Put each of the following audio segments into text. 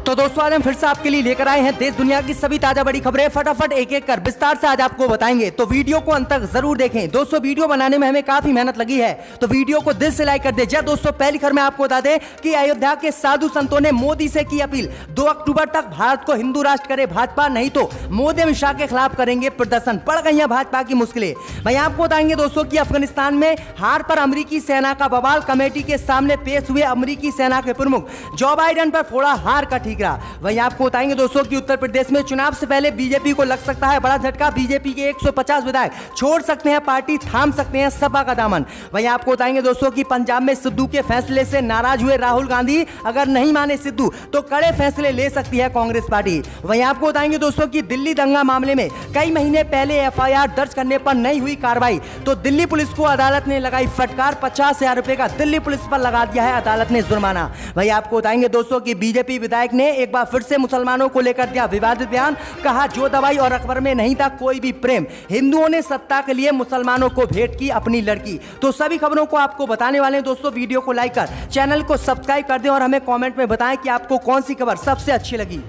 तो दोस्तों आज हम फिर से आपके लिए लेकर आए हैं देश दुनिया की सभी ताजा बड़ी खबरें फटाफट एक एक कर विस्तार से आज आपको बताएंगे। तो वीडियो को अंत तक जरूर देखें। दोस्तों वीडियो बनाने में हमें काफी मेहनत लगी है, तो वीडियो को दिल से लाइक कर दे। दोस्तों पहली खबर में आपको बता दें कि अयोध्या के साधु संतों ने मोदी से की अपील, 2 अक्टूबर तक भारत को हिंदू राष्ट्र करे भाजपा, नहीं तो मोदी अमित शाह के खिलाफ करेंगे प्रदर्शन। बढ़ गई है भाजपा की मुश्किलें। वहीं आपको बताएंगे दोस्तों कि अफगानिस्तान में हार पर अमेरिकी सेना का बवाल, कमेटी के सामने पेश हुए अमेरिकी सेना के प्रमुख, जो बाइडेन पर फोड़ा हार का ठीकरा। वहीं आपको बताएंगे दोस्तों कि उत्तर प्रदेश में चुनाव से पहले बीजेपी को लग सकता है बड़ा झटका, बीजेपी के 150 विधायक छोड़ सकते हैं पार्टी, थाम सकते हैं सपा का दामन। वहीं आपको बताएंगे दोस्तों कि पंजाब में सिद्धू के फैसले से नाराज हुए राहुल गांधी, अगर नहीं माने सिद्धू तो कड़े फैसले ले सकती है कांग्रेस पार्टी। वहीं आपको बताएंगे दोस्तों कि दिल्ली दंगा मामले में कई महीने पहले एफआईआर दर्ज करने पर नहीं हुई कार्रवाई, तो दिल्ली पुलिस को अदालत ने लगाई फटकार, 50,000 रुपए का दिल्ली पुलिस पर लगा दिया है अदालत ने जुर्माना। वहीं आपको बताएंगे दोस्तों कि बीजेपी विधायक ने एक बार फिर से मुसलमानों को लेकर दिया विवादित बयान, कहा जो दवाई और अकबर में नहीं था कोई भी प्रेम, हिंदुओं ने सत्ता के लिए मुसलमानों को भेंट की अपनी लड़की। तो सभी खबरों को आपको बताने वाले हैं दोस्तों, वीडियो को लाइक कर चैनल को सब्सक्राइब कर दें और हमें कमेंट में बताएं कि आपको कौन सी खबर सबसे अच्छी लगी।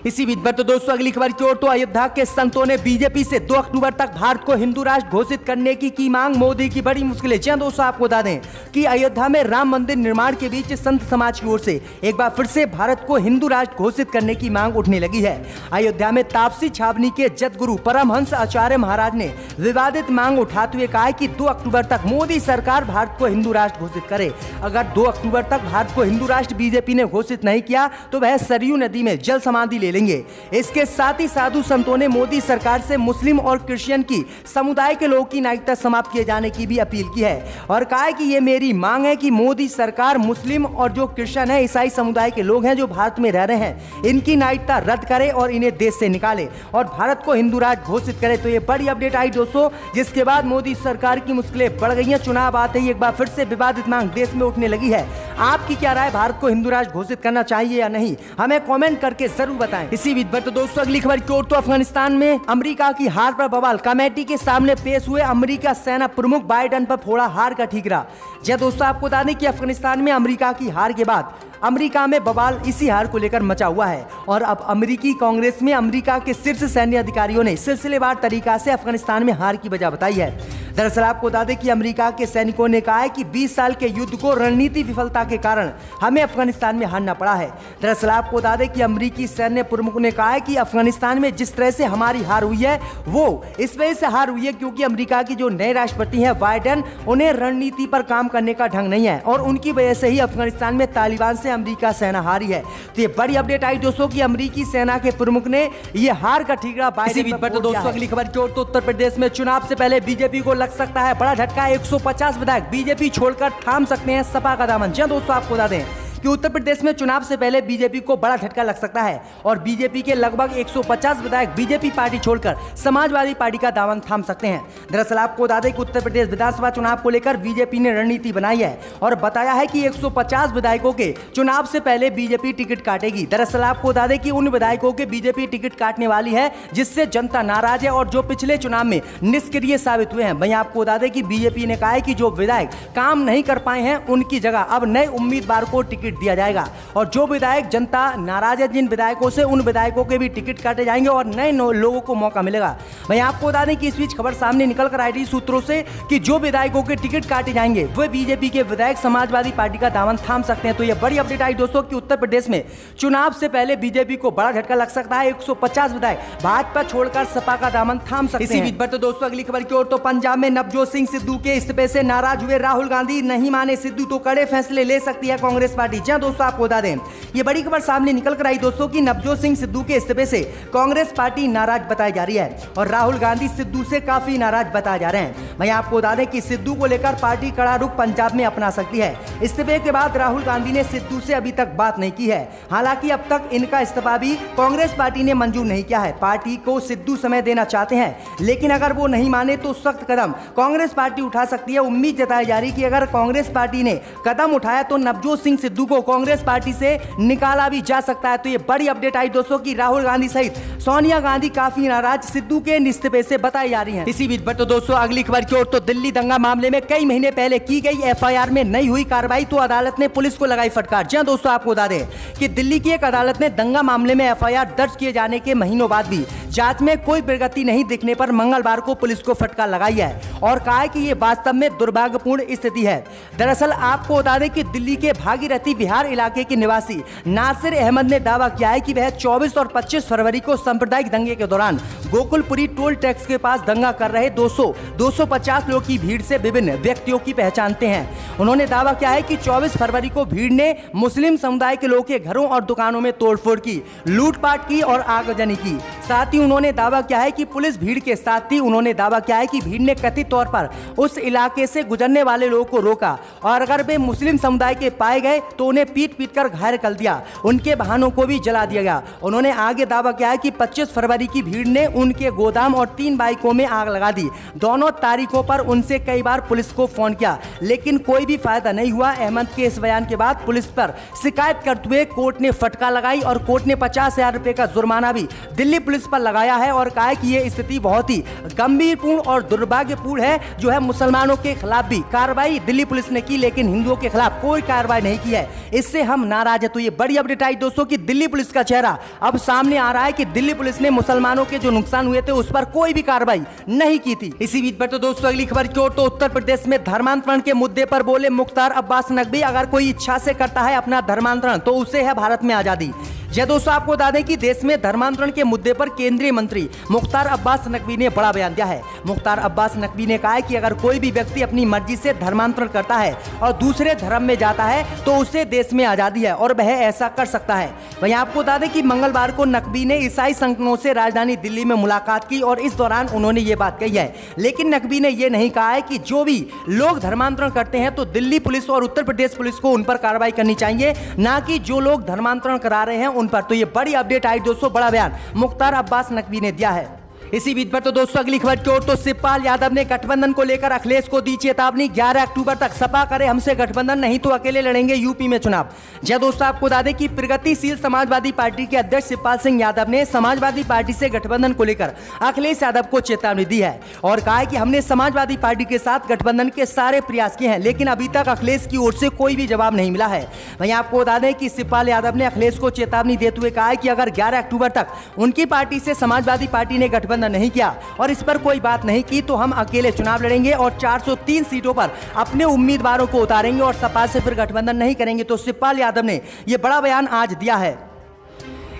इसी बीच पर तो दोस्तों अगली खबर की ओर, तो अयोध्या के संतों ने बीजेपी से 2 अक्टूबर तक भारत को हिंदू राष्ट्र घोषित करने की मांग, मोदी की बड़ी मुश्किलें। जी दोस्तों आपको बता दें कि अयोध्या में राम मंदिर निर्माण के बीच संत समाज की ओर से एक बार फिर से भारत को हिंदू राष्ट्र घोषित करने की मांग उठने लगी है। अयोध्या में तापसी छावनी के जगतगुरु परमहंस आचार्य महाराज ने विवादित मांग उठाते हुए कहा कि 2 अक्टूबर तक मोदी सरकार भारत को हिंदू राष्ट्र घोषित करे। अगर 2 अक्टूबर तक भारत को हिंदू राष्ट्र बीजेपी ने घोषित नहीं किया तो वह सरयू नदी में जल समाधि ले लेंगे। इसके साथ ही साधु संतों ने मोदी सरकार से मुस्लिम और क्रिश्चियन की समुदाय के लोगों की नागरिकता समाप्त किए जाने की भी अपील की है और कहा है कि ये मेरी मांग है कि मोदी सरकार मुस्लिम और जो क्रिश्चियन है, ईसाई समुदाय के लोग हैं जो भारत में रह रहे हैं, इनकी नागरिकता रद्द करे और इन्हें देश से निकाले और भारत को हिंदू राष्ट्र घोषित करे। तो ये बड़ी अपडेट आई दोस्तों, जिसके बाद मोदी सरकार की मुश्किलें बढ़ गई हैं। चुनाव आते ही एक बार फिर से विवादित मांग देश में उठने लगी है। आपकी क्या राय, भारत को हिंदू राष्ट्र घोषित करना चाहिए या नहीं, हमें कमेंट करके जरूर बताएं। इसी बीच तो दोस्तों अगली खबर की ओर, तो अफगानिस्तान में अमेरिका की हार पर बवाल, कमेटी के सामने पेश हुए अमेरिका सेना प्रमुख, बाइडेन पर फोड़ा हार का ठीकरा। जी दोस्तों आपको बता दें कि अफगानिस्तान में अमेरिका की हार के बाद अमेरिका में बवाल इसी हार को लेकर मचा हुआ है और अब अमेरिकी कांग्रेस में अमेरिका के शीर्ष सैन्य अधिकारियों ने सिलसिलेवार तरीका से अफगानिस्तान में हार की वजह बताई है। दरअसल आपको बता दें कि अमेरिका के सैनिकों ने कहा है कि 20 साल के युद्ध को रणनीति विफलता के कारण हमें अफगानिस्तान में हारना पड़ा है। दरअसल आपको बता दें कि अमेरिकी सैन्य प्रमुख ने कहा है कि अफगानिस्तान में जिस तरह से हमारी हार हुई है वो इस वजह से हार हुई है क्योंकि अमेरिका की जो नए राष्ट्रपति हैं बाइडेन, उन्हें रणनीति पर काम करने का ढंग नहीं है और उनकी वजह से ही अफगानिस्तान में तालिबान से अमेरिका सेना हारी है। तो ये बड़ी अपडेट आई दोस्तों कि अमेरिकी सेना के प्रमुख ने ये हार का ठीकरा बाइडेन पर। तो दोस्तों अगली खबर की ओर, तो उत्तर प्रदेश में चुनाव से पहले बीजेपी को लग सकता है बड़ा झटका, 150 विधायक बीजेपी छोड़कर थाम सकते हैं सपा का दामन। जी दोस्तों आपको बता दें कि उत्तर प्रदेश में चुनाव से पहले बीजेपी को बड़ा झटका लग सकता है और बीजेपी के लगभग 150 विधायक बीजेपी पार्टी छोड़कर समाजवादी पार्टी का दामन थाम सकते हैं। दरअसल आपको बता दें कि उत्तर प्रदेश विधानसभा चुनाव को लेकर बीजेपी ने रणनीति बनाई है और बताया है कि 150 विधायकों के चुनाव से पहले बीजेपी टिकट काटेगी। दरअसल आपको बता दें कि उन विधायकों के बीजेपी टिकट काटने वाली है जिससे जनता नाराज है और जो पिछले चुनाव में निष्क्रिय साबित हुए हैं। वहीं आपको बता दें कि बीजेपी ने कहा है कि जो विधायक काम नहीं कर पाए हैं उनकी जगह अब नए उम्मीदवार को टिकट दिया जाएगा और जो विधायक जनता नाराज है जिन विधायकों से, उन विधायकों के भी टिकट काटे जाएंगे और नए लोगों को मौका मिलेगा। वहीं आपको बता दें कि इस बीच खबर सामने निकल कर आई सूत्रों से कि जो विधायकों के टिकट काटे जाएंगे वे बीजेपी के विधायक समाजवादी पार्टी का दामन थाम सकते हैं। तो यह बड़ी अपडेट आई दोस्तों कि उत्तर प्रदेश में चुनाव से पहले बीजेपी को बड़ा झटका लग सकता है, 150 विधायक भाजपा छोड़कर सपा का दामन थाम सकते हैं। इसी बीच पर तो दोस्तों अगली खबर की ओर, तो पंजाब में नवजोत सिंह सिद्धू के इस्तीफे से नाराज हुए राहुल गांधी, नहीं माने सिद्धू तो कड़े फैसले ले सकती है कांग्रेस पार्टी। दोस्तों आपको बता दें ये बड़ी खबर सामने निकल कर आई दोस्तों कि नवजोत सिंह सिद्धू के इस्तीफे से कांग्रेस पार्टी नाराज बताई जा रही है और राहुल गांधी सिद्धू से काफी नाराज बताए जा रहे हैं। वहीं आपको बता दें कि सिद्धू को लेकर पार्टी कड़ा रुख पंजाब में अपना सकती है। इस्तीफे के बाद राहुल गांधी ने सिद्धू से अभी तक बात नहीं की है, हालांकि अब तक इनका इस्तीफा भी कांग्रेस पार्टी ने मंजूर नहीं किया है। पार्टी को सिद्धू समय देना चाहते हैं लेकिन अगर वो नहीं माने तो सख्त कदम कांग्रेस पार्टी उठा सकती है। उम्मीद जताई जा रही कि अगर कांग्रेस पार्टी ने कदम उठाया तो नवजोत सिंह सिद्धू को कांग्रेस पार्टी से निकाला भी जा सकता है। तो ये बड़ी अपडेट आई दोस्तों कि राहुल गांधी सहित सोनिया गांधी काफी नाराज सिद्धू के इस्तीफे से बताई जा रही हैं। इसी बीच पर तो दोस्तों अगली खबर की ओर, तो दिल्ली दंगा मामले में कई महीने पहले की गई एफआईआर में नहीं हुई कार्रवाई, तो अदालत ने पुलिस को लगाई फटकार। जी हां दोस्तों, आपको बता दें कि दिल्ली की एक अदालत ने दंगा मामले में एफआईआर दर्ज किए जाने के महीनों बाद भी जांच में कोई प्रगति नहीं दिखने पर मंगलवार को पुलिस को फटकार लगाई है और कहा है कि ये वास्तव में दुर्भाग्यपूर्ण स्थिति है। दरअसल आपको बता दें कि दिल्ली के भागीरथी विहार इलाके के निवासी नासिर अहमद ने दावा किया है कि वह 24 और 25 फरवरी को सांप्रदायिक दंगे के दौरान गोकुलपुरी टोल टैक्स के पास दंगा कर रहे 250 लोगों की भीड़ से विभिन्न व्यक्तियों की पहचानते हैं। उन्होंने दावा किया है कि 24 फरवरी को भीड़ ने मुस्लिम समुदाय के लोगों के घरों और दुकानों में तोड़फोड़ की, लूटपाट की और आगजनी की। साथ ही उन्होंने दावा किया है कि पुलिस भीड़ के साथ ही उन्होंने दावा किया है कि भीड़ ने कथित तौर पर उस इलाके से गुजरने वाले लोगों को रोका और अगर वे मुस्लिम समुदाय के पाए गए तो उन्हें पीट कर घायल कर दिया, उनके वाहनों को भी जला दिया गया। उन्होंने आगे दावा किया है कि 25 फरवरी की भीड़ ने उनके गोदाम और 3 बाइकों में आग लगा दी। दोनों तारीखों पर उनसे कई बार पुलिस को फोन किया लेकिन कोई भी फायदा नहीं हुआ। अहमद के इस बयान के बाद पुलिस पर शिकायत करते हुए कोर्ट ने फटकार लगाई और कोर्ट ने 50,000 रुपए का जुर्माना भी दिल्ली पुलिस पर लगाया है और कहा है कि यह स्थिति बहुत ही गंभीरपूर्ण और दुर्भाग्यपूर्ण है। जो है मुसलमानों के खिलाफ भी कार्रवाई दिल्ली पुलिस ने की लेकिन हिंदुओं के खिलाफ कोई कार्रवाई नहीं की है, इससे हम नाराज है। तो ये बड़ी अपडेट आई दोस्तों कि दिल्ली पुलिस का चेहरा अब सामने आ रहा है कि दिल्ली पुलिस ने मुसलमानों के जो नुकसान हुए थे उस पर कोई भी कार्रवाई नहीं की थी। इसी बीच पर तो दोस्तों अगली खबर की ओर, तो उत्तर प्रदेश में धर्मांतरण के मुद्दे पर बोले मुख्तार अब्बास नकवी, अगर कोई इच्छा से करता है अपना धर्मांतरण तो उसे है भारत में आजादी। जय दोस्तों, आपको बता दें कि देश में धर्मांतरण के मुद्दे पर केंद्रीय मंत्री मुख्तार अब्बास नकवी ने बड़ा बयान दिया है। मुख्तार अब्बास नकवी ने कहा है कि अगर कोई भी व्यक्ति अपनी मर्जी से धर्मांतरण करता है और दूसरे धर्म में जाता है तो उसे देश में आजादी है और वह ऐसा कर सकता है। वहीं आपको बता दें कि मंगलवार को नकवी ने ईसाई संगठनों से राजधानी दिल्ली में मुलाकात की और इस दौरान उन्होंने ये बात कही है, लेकिन नकवी ने यह नहीं कहा है कि जो भी लोग धर्मांतरण करते हैं तो दिल्ली पुलिस और उत्तर प्रदेश पुलिस को उन पर कार्रवाई करनी चाहिए, ना कि जो लोग धर्मांतरण करा रहे हैं उन पर। तो ये बड़ी अपडेट आई दोस्तों, बड़ा बयान मुख्तार अब्बास नकवी ने दिया है। इसी बीच पर तो दोस्तों अगली खबर की ओर, तो शिवपाल यादव ने गठबंधन को लेकर अखिलेश को दी चेतावनी, 11 अक्टूबर तक सपा करे हमसे गठबंधन, नहीं तो अकेले लड़ेंगे यूपी में चुनाव। जय दोस्तों, आपको बता दें कि प्रगतिशील समाजवादी पार्टी के अध्यक्ष शिवपाल सिंह यादव ने समाजवादी पार्टी से गठबंधन को लेकर अखिलेश यादव को चेतावनी दी है और कहा है कि हमने समाजवादी पार्टी के साथ गठबंधन के सारे प्रयास किए हैं लेकिन अभी तक अखिलेश की ओर से कोई भी जवाब नहीं मिला है। वहीं आपको बता दें कि शिवपाल यादव ने अखिलेश को चेतावनी देते हुए कहा है कि अगर 11 अक्टूबर तक उनकी पार्टी से समाजवादी पार्टी ने गठबंधन नहीं किया और इस पर कोई बात नहीं की तो हम अकेले चुनाव लड़ेंगे और 403 सीटों पर अपने उम्मीदवारों को उतारेंगे और सपा से फिर गठबंधन नहीं करेंगे। तो शिवपाल यादव ने यह बड़ा बयान आज दिया है।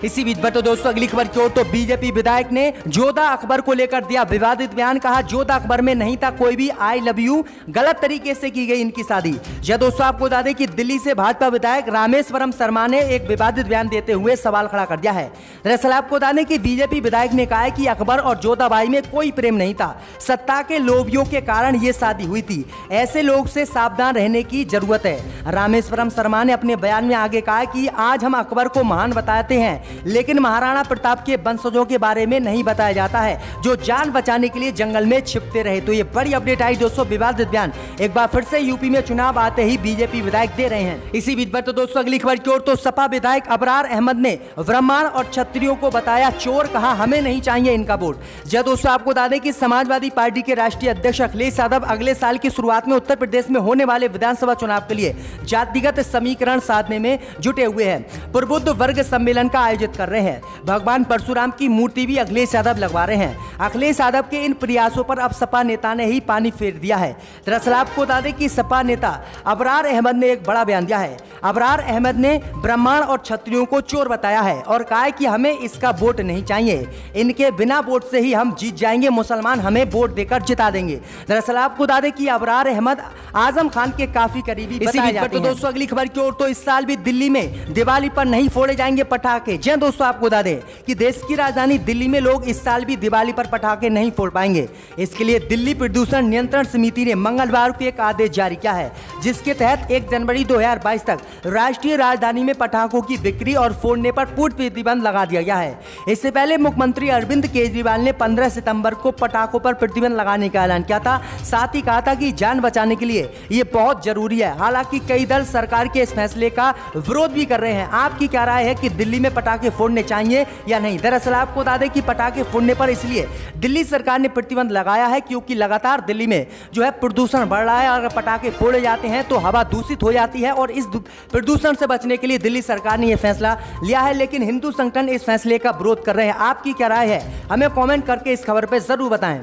इसी बीच पर तो दोस्तों अगली खबर की ओर, तो बीजेपी विधायक ने जोधा अकबर को लेकर दिया विवादित बयान, कहा जोधा अकबर में नहीं था कोई भी आई लव यू, गलत तरीके से की गई इनकी शादी। जय दोस्तों, आपको बता दें कि दिल्ली से भाजपा विधायक रामेश्वरम शर्मा ने एक विवादित बयान देते हुए सवाल खड़ा कर दिया है। दरअसल आपको बता दें कि बीजेपी विधायक ने कहा है कि अकबर और जोधाबाई में कोई प्रेम नहीं था, सत्ता के लोभियों के कारण ये शादी हुई थी, ऐसे लोग से सावधान रहने की जरूरत है। रामेश्वरम शर्मा ने अपने बयान में आगे कहा कि आज हम अकबर को महान बताते हैं लेकिन महाराणा प्रताप के वंशजों के बारे में नहीं बताया जाता है जो जान बचाने के लिए जंगल में छिपते रहे। तो ये बड़ी अपडेट आई दोस्तों, विवादित बयान एक बार फिर से यूपी में चुनाव आते ही बीजेपी विधायक दे रहे हैं। इसी बीच पर तो दोस्तों अगली खबर की ओर, तो सपा विधायक अबरार अहमद ने ब्राह्मण और क्षत्रियों को बताया चोर, कहा हमें नहीं चाहिए इनका वोट। जय दोस्तों, आपको बता दें कि समाजवादी पार्टी के राष्ट्रीय अध्यक्ष अखिलेश यादव अगले साल की शुरुआत में उत्तर प्रदेश में होने वाले विधानसभा चुनाव के लिए जातिगत समीकरण साधने में जुटे हुए हैं। प्रबुद्ध वर्ग सम्मेलन का आयोजित कर रहे हैं। भगवान परशुराम की मूर्ति भी अखिलेश यादव लगवा रहे हैं। अखिलेश यादव के इन प्रयासों पर अब सपा नेता ने ही पानी फेर दिया है। दरअसल आपको बता दें कि सपा नेता अबरार अहमद ने एक बड़ा बयान दिया है। अबरार अहमद ने ब्राह्मण और क्षत्रियों को चोर बताया है और कहा है कि हमें इसका वोट नहीं चाहिए, इनके बिना वोट से ही हम जीत जाएंगे, मुसलमान हमें वोट देकर जिता देंगे। दरअसल आपको बता दें कि अबरार अहमद आजम खान के काफी करीबी बताए जाते हैं। दोस्तों अगली खबर की ओर, तो इस साल भी दिल्ली में दिवाली पर नहीं फोड़े जाएंगे पटाखे। जी हां दोस्तों, आपको बता दें कि देश की राजधानी दिल्ली में लोग इस साल भी दिवाली पर पटाखे नहीं फोड़ पाएंगे। इसके लिए दिल्ली प्रदूषण नियंत्रण समिति ने मंगलवार को एक आदेश जारी किया है, जिसके तहत 1 जनवरी 2022 तक राष्ट्रीय राजधानी में पटाखों की बिक्री और फोड़ने पर पूर्ण प्रतिबंध लगा दिया गया है। इससे पहले मुख्यमंत्री अरविंद केजरीवाल ने 15 सितंबर को पटाखों पर प्रतिबंध लगाने का ऐलान किया था। साथ ही कहा था कि जान बचाने के लिए ये बहुत जरूरी है। हालांकि कई दल सरकार के इस फैसले का विरोध भी कर रहे हैं। आपकी क्या राय है कि दिल्ली में पटाखे फोड़ने चाहिए या नहीं? दरअसल आपको बता दें कि पटाखे फोड़ने पर इसलिए दिल्ली सरकार ने प्रतिबंध लगाया है क्योंकि लगातार दिल्ली में जो है प्रदूषण बढ़ रहा है। अगर पटाखे फोड़े जाते हैं तो हवा दूषित हो जाती है और इस प्रदूषण से बचने के लिए दिल्ली सरकार ने यह फैसला लिया है। लेकिन हिंदू संगठन इस फैसले का विरोध कर रहे हैं। आपकी क्या राय है? हमें कमेंट करके इस खबर पर जरूर बताएं।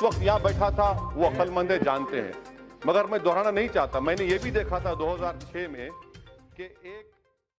वक्त यहाँ बैठा था वो अक्लमंद जानते हैं, मगर मैं दोहराना नहीं चाहता। मैंने ये भी देखा था 2006 में कि एक